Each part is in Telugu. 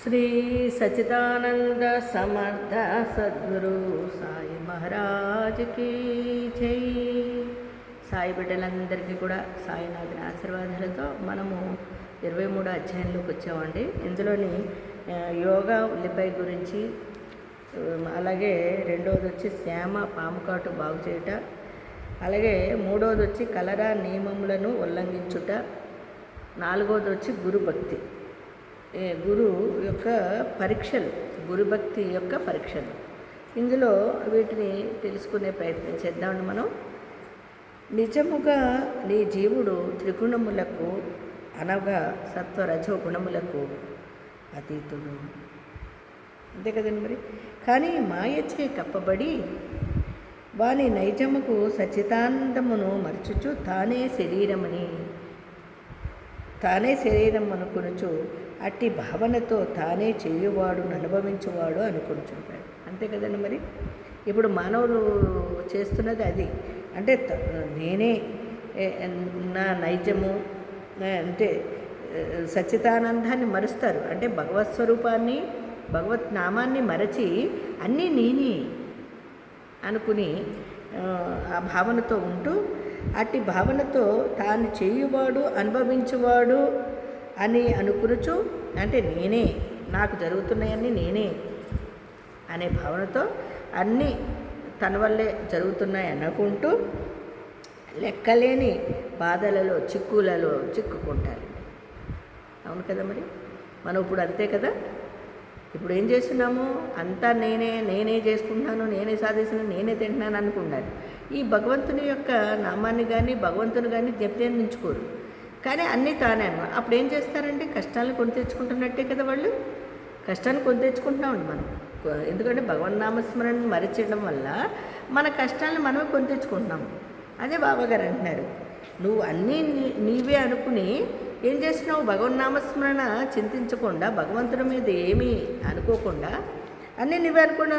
శ్రీ సచిదానంద సమర్థ సద్గురు సాయి మహారాజ్కి జై. సాయి బిడ్డలందరికీ కూడా సాయినాథుని ఆశీర్వాదాలతో మనము 23వ అధ్యాయంలోకి వచ్చామండి. ఇందులోని యోగా ఉల్లిపాయ గురించి, అలాగే రెండవది వచ్చి శ్యామ పాముకాటు బాగు చేయుట, అలాగే మూడవది వచ్చి కలరా నియమములను ఉల్లంఘించుట, నాలుగవది వచ్చి గురుభక్తి, గురు యొక్క పరీక్షలు, గురుభక్తి యొక్క పరీక్షలు. ఇందులో వీటిని తెలుసుకునే ప్రయత్నం చేద్దామండి మనం. నిజముగా నీ జీవుడు త్రిగుణములకు అనగా సత్వరజో గుణములకు అతీతుడు, అంతే కదండి మరి. కానీ మాయచే కప్పబడి వాని నైజముకు సచితానందమును మరచుచు తానే శరీరం అనుకొనుచు అట్టి భావనతో తానే చేయువాడు అనుభవించువాడు అనుకుంటున్నాడు, అంతే కదండి మరి. ఇప్పుడు మానవులు చేస్తున్నది అది. అంటే నేనే నా నైజము అంటే సచ్చిదానందాన్ని మరుస్తారు. అంటే భగవత్ స్వరూపాన్ని, భగవత్ నామాన్ని మరచి అన్నీ నేనే అనుకుని ఆ భావనతో ఉంటూ, అట్టి భావనతో తాను చేయువాడు అనుభవించువాడు అని అనుకునుచు, అంటే నేనే, నాకు జరుగుతున్నాయన్నీ నేనే అనే భావనతో అన్నీ తన వల్లే జరుగుతున్నాయి అనుకుంటూ లెక్కలేని బాధలలో చిక్కులలో చిక్కుకుంటారు. అవును కదా మరి. మనం ఇప్పుడు అంతే కదా. ఇప్పుడు ఏం చేస్తున్నాము? అంతా నేనే చేసుకుంటున్నాను, నేనే సాధిస్తున్నాను, నేనే తింటున్నాను అనుకున్నారు. ఈ భగవంతుని యొక్క నామాన్ని కానీ భగవంతుని కానీ జ్ఞప్తించుకోరు. కానీ అన్నీ తానే అన్నమాట. అప్పుడు ఏం చేస్తారంటే కష్టాలను కొని తెచ్చుకుంటున్నట్టే కదా వాళ్ళు. కష్టాన్ని కొని తెచ్చుకుంటున్నామండి మనం. ఎందుకంటే భగవన్నామస్మరణను మరిచడం వల్ల మన కష్టాలను మనమే కొని తెచ్చుకుంటున్నాము. అదే బాబాగారు అంటున్నారు, నువ్వు అన్నీ నీవే అనుకుని ఏం చేసినావు? భగవన్నామస్మరణ చింతించకుండా, భగవంతుడి మీద ఏమీ అనుకోకుండా అన్నీ నువ్వే అనుకున్నా,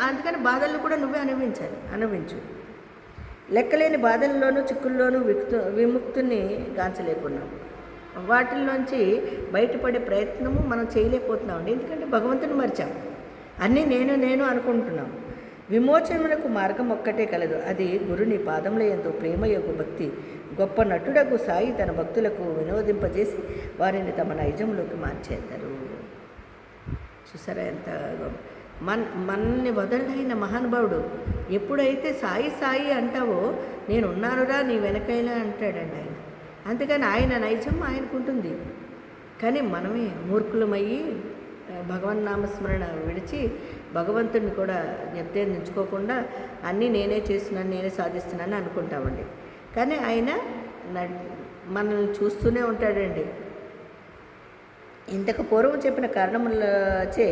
అందుకని బాధలను కూడా నువ్వే అనుభవించు. లెక్కలేని బాధల్లోనూ చిక్కుల్లోనూ విముక్తిని గాంచలేకున్నాము. వాటిల్లోంచి బయటపడే ప్రయత్నము మనం చేయలేకపోతున్నామండి. ఎందుకంటే భగవంతుని మరిచాం, అన్నీ నేను అనుకుంటున్నాం. విమోచనకు మార్గం ఒక్కటే కలదు, అది గురుని పాదముల యందు ప్రేమయోగ భక్తి. గొప్ప నటుడకు సాయి తన భక్తులకు వినోదింపజేసి వారిని తమ నైజంలోకి మార్చేద్దరు. చూసారా ఎంత మనల్ని వదలైన మహానుభావుడు. ఎప్పుడైతే సాయి అంటావో నేనున్నానురా నీ వెనకైనా అంటాడండి ఆయన. అందుకని ఆయన నైజం ఆయనకుంటుంది. కానీ మనమే మూర్ఖులమయ్యి భగవన్నామస్మరణ విడిచి భగవంతుడిని కూడా జ్ఞప్తించుకోకుండా అన్నీ నేనే చేస్తున్నాను, నేనే సాధిస్తున్నాను అనుకుంటామండి. కానీ ఆయన మనల్ని చూస్తూనే ఉంటాడండి. ఇంతకు పూర్వం చెప్పిన కారణములచే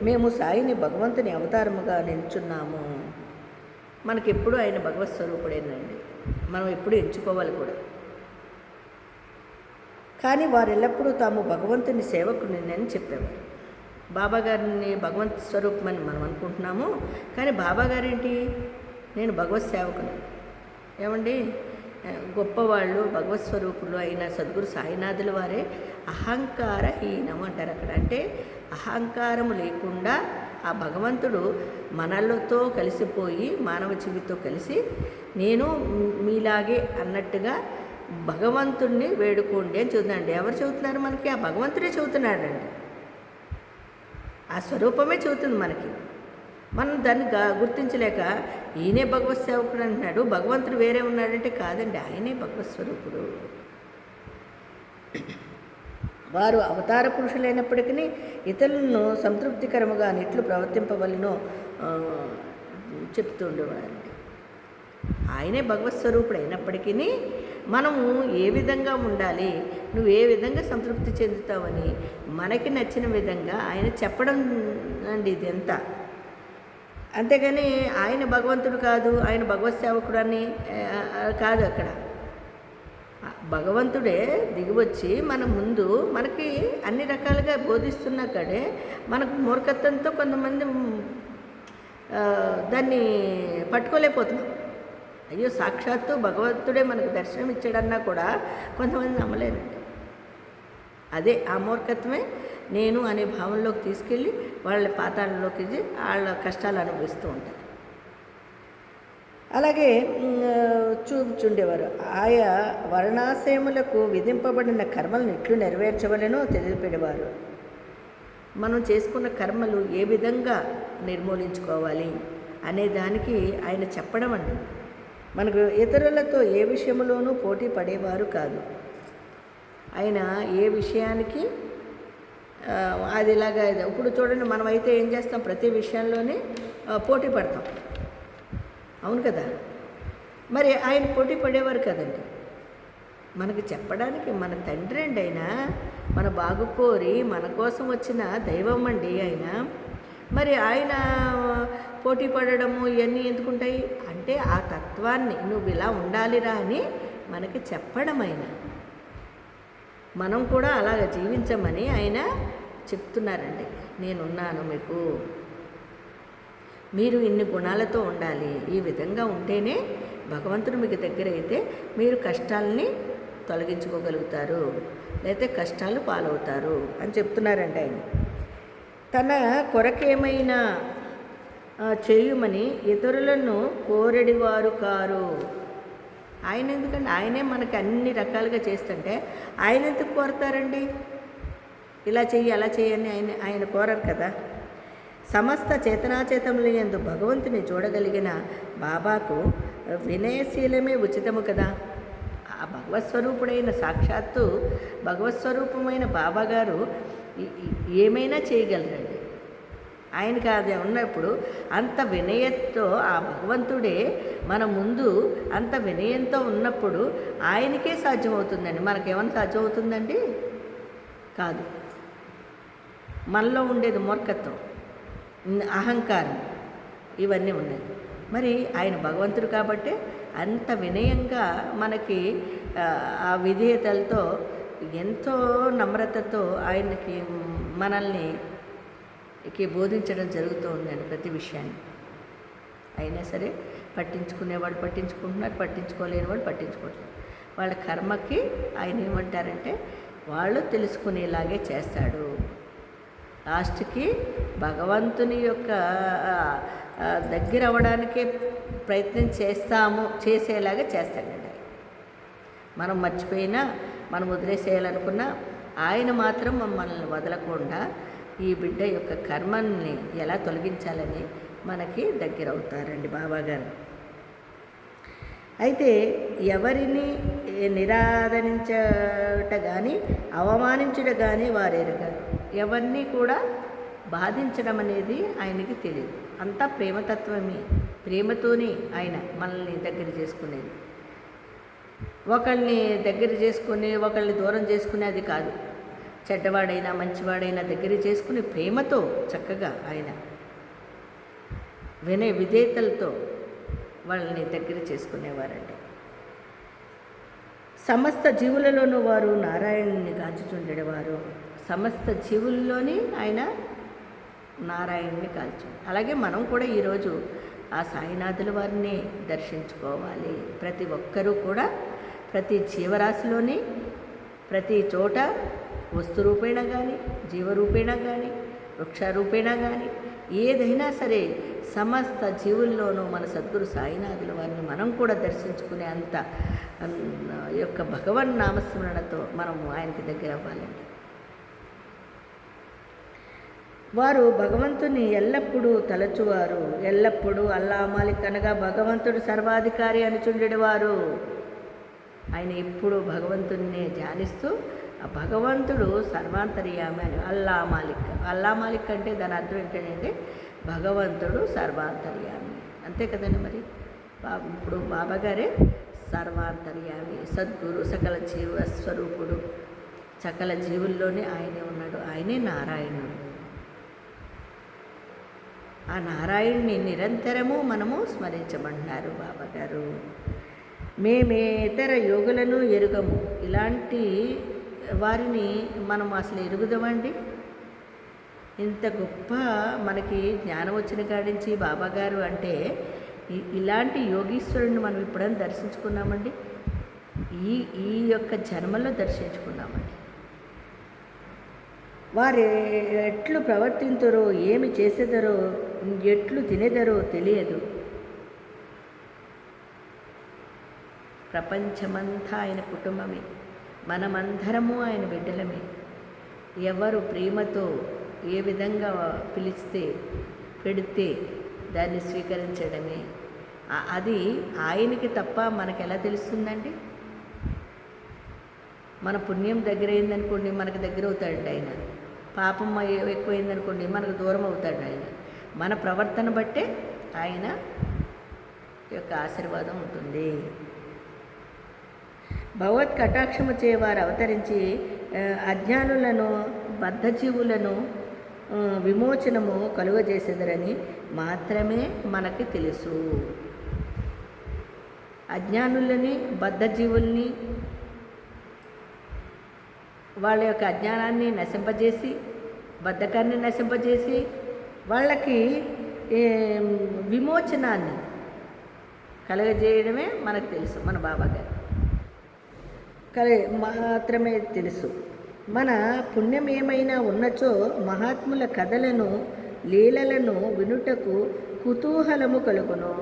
మేము సాయిని భగవంతుని అవతారముగా నిల్చున్నాము. మనకెప్పుడు ఆయన భగవత్ స్వరూపుడేనండి, మనం ఎప్పుడు ఎంచుకోవాలి కూడా. కానీ వారెల్లప్పుడూ తాము భగవంతుని సేవకుని చెప్పేవారు. బాబాగారిని భగవంత్ స్వరూపమని మనం అనుకుంటున్నాము, కానీ బాబాగారేంటి? నేను భగవత్ సేవకుని. ఏమండి, గొప్పవాళ్ళు భగవత్ స్వరూపులు అయిన సద్గురు సాయినాథుల వారే అహంకారహీనం అంటారు అక్కడ. అంటే అహంకారము లేకుండా ఆ భగవంతుడు మనలతో కలిసిపోయి మానవ జీవితో కలిసి నేను మీలాగే అన్నట్టుగా భగవంతుడిని వేడుకోండి అని చెబుతున్నాండి. ఎవరు చెబుతున్నారు మనకి? ఆ భగవంతుడే చెబుతున్నాడండి. ఆ స్వరూపమే చెబుతుంది మనకి. మనం దాన్ని గుర్తించలేక ఈయనే భగవత్ సేవకుడు అంటున్నాడు, భగవంతుడు వేరే ఉన్నాడంటే కాదండి, ఆయనే భగవత్ స్వరూపుడు. వారు అవతార పురుషులైనప్పటికీ ఇతరులను సంతృప్తికరముగా ఎట్లు ప్రవర్తింపవలనో చెప్తుండేవారండి. ఆయనే భగవత్ స్వరూపుడు అయినప్పటికీ మనము ఏ విధంగా ఉండాలి, నువ్వు ఏ విధంగా సంతృప్తి చెందుతావని మనకి నచ్చిన విధంగా ఆయన చెప్పడం అండి ఇది ఎంత. అంతేగాని ఆయన భగవంతుడు కాదు, ఆయన భగవత్ సేవకుడు అని కాదు. అక్కడ భగవంతుడే దిగివచ్చి మన ముందు మనకి అన్ని రకాలుగా బోధిస్తున్నా కాడే మనకు మూర్ఖత్వంతో కొంతమంది దాన్ని పట్టుకోలేకపోతున్నాం. అయ్యో సాక్షాత్తు భగవంతుడే మనకు దర్శనం ఇచ్చాడన్నా కూడా కొంతమంది నమ్మలేరండి. అదే ఆ మూర్ఖత్వమే నేను అనే భావంలోకి తీసుకెళ్ళి వాళ్ళ పాతాళంలోకి వాళ్ళ కష్టాలు అనుభవిస్తూ ఉంటారు. అలాగే చూపుచుండేవారు. ఆయా వర్ణాశ్రయములకు విధింపబడిన కర్మలను ఎట్లు నెరవేర్చవలెనో తెలియపెడేవారు. మనం చేసుకున్న కర్మలు ఏ విధంగా నిర్మూలించుకోవాలి అనే దానికి ఆయన చెప్పడం అండి. మనకు ఇతరులతో ఏ విషయంలోనూ పోటీ పడేవారు కాదు. ఆయన ఏ విషయానికి అది ఇలాగా ఇప్పుడు చూడండి, మనమైతే ఏం చేస్తాం, ప్రతి విషయంలోనే పోటీ పడతాం, అవును కదా. మరి ఆయన పోటీ పడేవారు కదండి. మనకి చెప్పడానికి మన తండ్రి అండి ఆయన, మన బాగు కోరి మన కోసం వచ్చిన దైవం అండి ఆయన. మరి ఆయన పోటీ పడడము ఇవన్నీ ఎందుకుంటాయి అంటే ఆ తత్వాన్ని నువ్వు ఇలా ఉండాలిరా అని మనకి చెప్పడం ఆయన. మనం కూడా అలాగ జీవించమని ఆయన చెప్తున్నారండి. నేనున్నాను మీకు, మీరు ఇన్ని గుణాలతో ఉండాలి, ఈ విధంగా ఉంటేనే భగవంతుడు మీకు దగ్గర అయితే మీరు కష్టాలని తొలగించుకోగలుగుతారు, లేకపోతే కష్టాలు పాలవుతారు అని చెప్తున్నారండి ఆయన. తన కొరకేమైనా చేయుమని ఇతరులను కోరెడివారు కారు. ఆయన ఎందుకండి, ఆయనే మనకి అన్ని రకాలుగా చేస్తుంటే ఆయన ఎందుకు కోరతారండి? ఇలా చెయ్యి అలా చెయ్యని ఆయన కోరరు కదా. సమస్త చేతనాచేతముల యందు భగవంతుని చూడగలిగిన బాబాకు వినయశీలమే ఉచితము కదా. ఆ భగవత్స్వరూపుడైన సాక్షాత్తు భగవత్స్వరూపమైన బాబాగారు ఏమైనా చేయగలరండి. ఆయనకి అది ఉన్నప్పుడు అంత వినయంతో ఆ భగవంతుడే మన ముందు అంత వినయంతో ఉన్నప్పుడు ఆయనకే సాధ్యమవుతుందండి. మనకేమైనా సాధ్యమవుతుందండి? కాదు. మనలో ఉండేది మూర్ఖత్వం, అహంకారం, ఇవన్నీ ఉన్నాయి. మరి ఆయన భగవంతుడు కాబట్టి అంత వినయంగా మనకి ఆ విధేయతలతో ఎంతో నమ్రతతో ఆయనకి మనల్ని బోధించడం జరుగుతూ ఉందండి ప్రతి విషయాన్ని. అయినా సరే పట్టించుకునేవాడు పట్టించుకుంటున్నారు, పట్టించుకోలేని వాడు పట్టించుకోవట్లేదు. వాళ్ళ కర్మకి ఆయన ఏమంటారంటే వాళ్ళు తెలుసుకునేలాగే చేస్తాడు. లాస్ట్కి భగవంతుని యొక్క దగ్గర అవ్వడానికే ప్రయత్నం చేసేలాగా చేస్తాడండి. మనం మర్చిపోయినా, మనం వదిలేసేయాలనుకున్నా ఆయన మాత్రం మమ్మల్ని వదలకుండా ఈ బిడ్డ యొక్క కర్మల్ని ఎలా తొలగించాలని మనకి దగ్గర అవుతారండి బాబాగారు. అయితే ఎవరిని నిరాదరించట కానీ అవమానించట కానీ వారెరగారు. ఎవరిని కూడా బాధించడం అనేది ఆయనకి తెలియదు. అంతా ప్రేమతత్వమే, ప్రేమతోనే ఆయన మనల్ని దగ్గర చేసుకునేది. ఒకళ్ళని దగ్గర చేసుకుని ఒకళ్ళని దూరం చేసుకునేది కాదు. చెడ్డవాడైనా మంచివాడైనా దగ్గర చేసుకుని ప్రేమతో చక్కగా ఆయన వినయ విధేయతలతో వాళ్ళని దగ్గర చేసుకునేవారండి. సమస్త జీవులలోనూ వారు నారాయణుని గాంచుచుండేవారు. సమస్త జీవుల్లోని ఆయన నారాయణుని కాల్చు. అలాగే మనం కూడా ఈరోజు ఆ సాయినాథుల వారిని దర్శించుకోవాలి. ప్రతి ఒక్కరూ కూడా ప్రతి జీవరాశిలోని ప్రతి చోట వస్తురూపేణ కానీ జీవరూపేణ కానీ వృక్షరూపేణ కానీ ఏదైనా సరే సమస్త జీవుల్లోనూ మన సద్గురు సాయినాథుల వారిని మనం కూడా దర్శించుకునే అంత యొక్క భగవన్ నామస్మరణతో మనము ఆయనకి దగ్గర అవ్వాలండి. వారు భగవంతుని ఎల్లప్పుడూ తలచువారు. ఎల్లప్పుడూ అల్లా మాలిక్ అనగా భగవంతుడు సర్వాధికారి అనుచుండేవారు. ఆయన ఎప్పుడూ భగవంతుడిని ధ్యానిస్తూ ఆ భగవంతుడు సర్వాంతర్యామి అని అల్లా మాలిక్. అల్లా మాలిక్ అంటే దాని అర్థం ఏంటంటే భగవంతుడు సర్వాంతర్యామి, అంతే కదండి. మరి ఇప్పుడు బాబాగారే సర్వాంతర్యామి, సద్గురు, సకల జీవ స్వరూపుడు, సకల జీవుల్లోనే ఆయనే ఉన్నాడు. ఆయనే నారాయణుడు. ఆ నారాయణ్ణి నిరంతరము మనము స్మరించమంటున్నారు బాబాగారు. మేమేతర యోగులను ఎరుగము. ఇలాంటి వారిని మనం అసలు ఎరుగుదామండి? ఇంత గొప్ప మనకి జ్ఞానం వచ్చిన కాడించి బాబాగారు అంటే ఇలాంటి యోగీశ్వరుని మనం ఇప్పుడైనా దర్శించుకున్నామండి? ఈ యొక్క జన్మలో దర్శించుకున్నామండి. వారు ఎట్లు ప్రవర్తింతురో, ఏమి చేసేదరో, ఎట్లు తినేదరో తెలియదు. ప్రపంచమంతా ఆయన కుటుంబమే, మనమందరము ఆయన బిడ్డలమే. ఎవరు ప్రేమతో ఏ విధంగా పిలిస్తే పెడితే దాన్ని స్వీకరించడమే. అది ఆయనకి తప్ప మనకు ఎలా తెలుస్తుందండి? మన పుణ్యం దగ్గర అయిందనుకోండి, మనకు దగ్గర అవుతాడు ఆయన. పాపం ఎక్కువైందనుకోండి, మనకు దూరం అవుతాడు ఆయన. మన ప్రవర్తన బట్టే ఆయన యొక్క ఆశీర్వాదం ఉంటుంది. భగవత్ కటాక్షము చేయవారు అవతరించి అజ్ఞానులను, బద్ధజీవులను విమోచనము కలుగజేసేదరని మాత్రమే మనకి తెలుసు. అజ్ఞానులని, బద్ధజీవుల్ని, వాళ్ళ యొక్క అజ్ఞానాన్ని నశింపజేసి, బద్ధకాన్ని నశింపజేసి, వాళ్ళకి విమోచనాన్ని కలుగజేయడమే మనకు తెలుసు. మన బాబాగారు మాత్రమే తెలుసు. మన పుణ్యం ఏమైనా ఉన్నచో మహాత్ముల కథలను, లీలలను వినుటకు కుతూహలము కలుగును.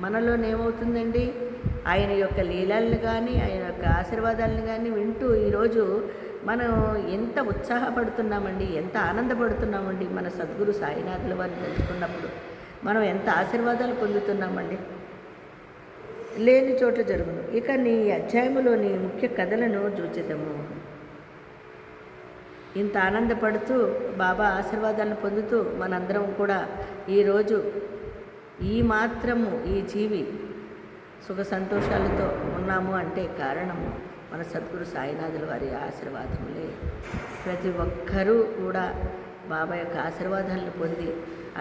మనలోనేమవుతుందండి? ఆయన యొక్క లీలలను కానీ, ఆయన యొక్క ఆశీర్వాదాలను కానీ వింటూ ఈరోజు మనం ఎంత ఉత్సాహపడుతున్నామండి, ఎంత ఆనందపడుతున్నామండి. మన సద్గురు సాయినాథుల వారిని తెలుసుకున్నప్పుడు మనం ఎంత ఆశీర్వాదాలు పొందుతున్నామండి. లేని చోట జరుగును. ఇక నీ అధ్యాయములోని ముఖ్య కథలను చూచిదము. ఇంత ఆనందపడుతూ బాబా ఆశీర్వాదాలను పొందుతూ మనందరం కూడా ఈరోజు ఈ మాత్రము ఈ జీవి సుఖ సంతోషాలతో ఉన్నాము అంటే కారణము మన సద్గురు సాయినాథుల వారి ఆశీర్వాదములే. ప్రతి ఒక్కరూ కూడా బాబా యొక్క ఆశీర్వాదాలను పొంది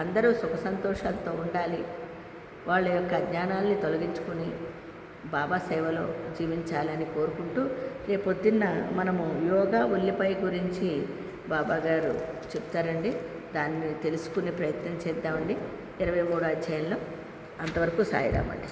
అందరూ సుఖ సంతోషాలతో ఉండాలి. వాళ్ళ యొక్క అజ్ఞానాల్ని తొలగించుకొని బాబా సేవలో జీవించాలని కోరుకుంటూ, రేపొద్దున్న మనము యోగా ఉల్లిపాయ గురించి బాబా గారు చెప్తారండి. దాన్ని తెలుసుకునే ప్రయత్నం చేద్దామండి 23వ అధ్యాయంలో. అంతవరకు సాయిరామండి.